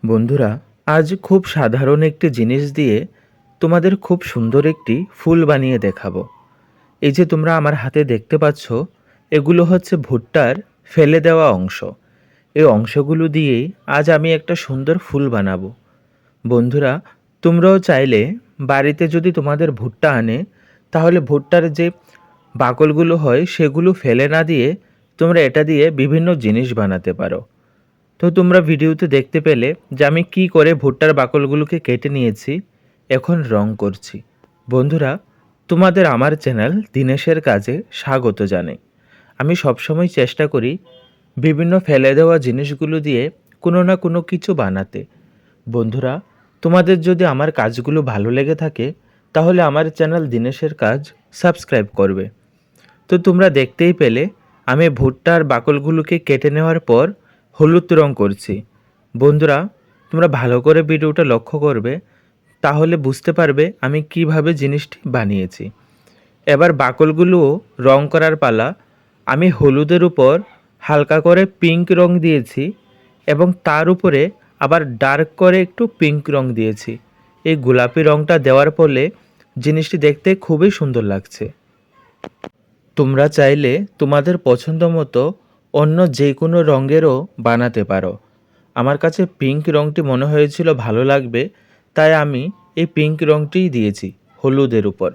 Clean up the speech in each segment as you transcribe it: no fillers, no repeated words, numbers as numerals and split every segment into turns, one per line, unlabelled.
বন্ধুরা, আজ খুব সাধারণ একটি জিনিস দিয়ে তোমাদের খুব সুন্দর একটি ফুল বানিয়ে দেখাবো। এই যে তোমরা আমার হাতে দেখতে পাচ্ছ, এগুলো হচ্ছে ভুট্টার ফেলে দেওয়া অংশ। এই অংশগুলো দিয়েই আজ আমি একটা সুন্দর ফুল বানাবো। বন্ধুরা, তোমরাও চাইলে বাড়িতে যদি তোমাদের ভুট্টা আনে, তাহলে ভুট্টার যে বাকলগুলো হয় সেগুলো ফেলে না দিয়ে তোমরা এটা দিয়ে বিভিন্ন জিনিস বানাতে পারো। তো তোমরা ভিডিওতে দেখতে পেলে যে আমি কি করে ভুট্টার বাকলগুলোকে কেটে নিয়েছি, এখন রং করছি। বন্ধুরা, তোমাদের আমার চ্যানেল দিনেশের কাজে স্বাগত জানাই। আমি সবসময় চেষ্টা করি বিভিন্ন ফেলে দেওয়া জিনিসগুলো দিয়ে কোনো না কোনো কিছু বানাতে। বন্ধুরা, তোমাদের যদি আমার কাজগুলো ভালো লেগে থাকে, তাহলে আমার চ্যানেল দিনেশের কাজ সাবস্ক্রাইব করবে। তো তোমরা দেখতেই পেলে আমি ভুট্টার বাকলগুলোকে কেটে নেওয়ার পর হলুদ রং করছি। বন্ধুরা, তোমরা ভালো করে ভিডিওটা লক্ষ্য করবে, তাহলে বুঝতে পারবে আমি কিভাবে জিনিসটি বানিয়েছি। এবার বাকলগুলোও রং করার পালা। আমি হলুদের উপর হালকা করে পিঙ্ক রং দিয়েছি এবং তার উপরে আবার ডার্ক করে একটু পিঙ্ক রং দিয়েছি। এই গোলাপি রংটা দেওয়ার ফলে জিনিসটি দেখতে খুবই সুন্দর লাগছে। তোমরা চাইলে তোমাদের পছন্দ মতো অন্য যে কোনো রঙেরও বানাতে পারো। আমার কাছে পিঙ্ক রঙটি মনে হয়েছিল ভালো লাগবে, তাই আমি এই পিঙ্ক রঙটিই দিয়েছি হলুদের উপর।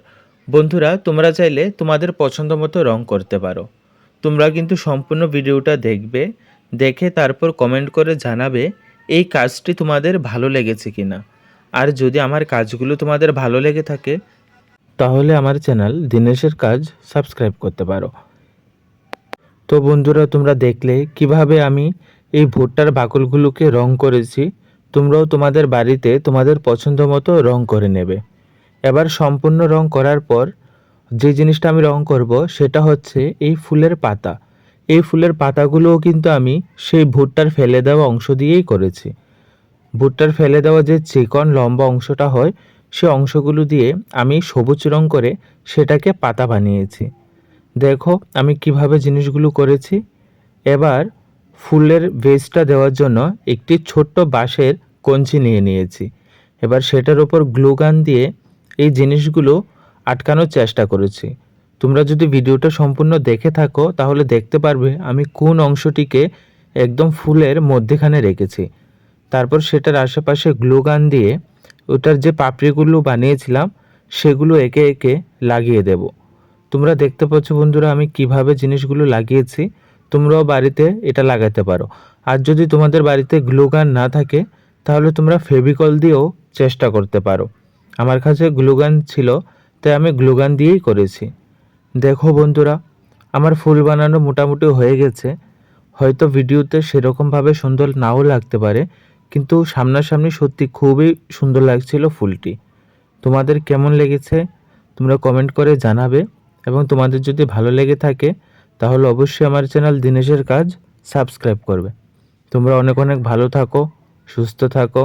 বন্ধুরা, তোমরা চাইলে তোমাদের পছন্দ মতো রঙ করতে পারো। তোমরা কিন্তু সম্পূর্ণ ভিডিওটা দেখবে, দেখে তারপর কমেন্ট করে জানাবে এই কাজটি তোমাদের ভালো লেগেছে কিনা। আর যদি আমার কাজগুলো তোমাদের ভালো লেগে থাকে, তাহলে আমার চ্যানেল দিনেশের কাজ সাবস্ক্রাইব করতে পারো। তো বন্ধুরা, তোমরা দেখলে কিভাবে আমি এই ভুট্টার বাকলগুলোকে রং করেছি। তোমরাও তোমাদের বাড়িতে তোমাদের পছন্দ মতো রং করে নেবে। এবার সম্পূর্ণ রং করার পর যে জিনিসটা আমি রং করব সেটা হচ্ছে এই ফুলের পাতা। এই ফুলের পাতাগুলোও কিন্তু আমি সেই ভুট্টার ফেলে দেওয়া অংশ দিয়েই করেছি। ভুট্টার ফেলে দেওয়া যে চিকন লম্বা অংশটা হয়, সে অংশগুলো দিয়ে আমি সবুজ রং করে সেটাকে পাতা বানিয়েছি। দেখো আমি কিভাবে জিনিসগুলো করেছি। এবার ফুলের বেসটা দেওয়ার জন্য একটি ছোট্ট বাঁশের কঞ্চি নিয়ে নিয়েছি। এবার সেটার উপর গ্লু গান দিয়ে এই জিনিসগুলো আটকানোর চেষ্টা করেছি। তোমরা যদি ভিডিওটা সম্পূর্ণ দেখে থাকো, তাহলে দেখতে পারবে আমি কোন অংশটিকে একদম ফুলের মধ্যেখানে রেখেছি। তারপর সেটার আশেপাশে গ্লু গান দিয়ে ওটার যে পাপড়িগুলো বানিয়েছিলাম সেগুলো একে একে লাগিয়ে দেব। তোমরা দেখতে পাচ্ছ বন্ধুরা আমি কিভাবে জিনিসগুলো লাগিয়েছি। তোমরাও বাড়িতে এটা লাগাতে পারো। আর যদি তোমাদের বাড়িতে গ্লু গান না থাকে, তাহলে তোমরা ফেভিকল দিয়েও চেষ্টা করতে পারো। আমার কাছে গ্লু গান ছিল, তাই আমি গ্লু গান দিয়েই করেছি। দেখো বন্ধুরা, আমার ফুল বানানো মোটামুটি হয়ে গেছে। হয়তো ভিডিওতে সেরকমভাবে সুন্দর নাও লাগতে পারে, কিন্তু সামনাসামনি সত্যি খুবই সুন্দর লাগছিল ফুলটি। তোমাদের কেমন লেগেছে তোমরা কমেন্ট করে জানাবে, এবং তোমাদের যদি ভালো লেগে থাকে তাহলে অবশ্যই আমার চ্যানেল দিনেশের কাজ সাবস্ক্রাইব করবে। তোমরা অনেক অনেক ভালো থাকো, সুস্থ থাকো।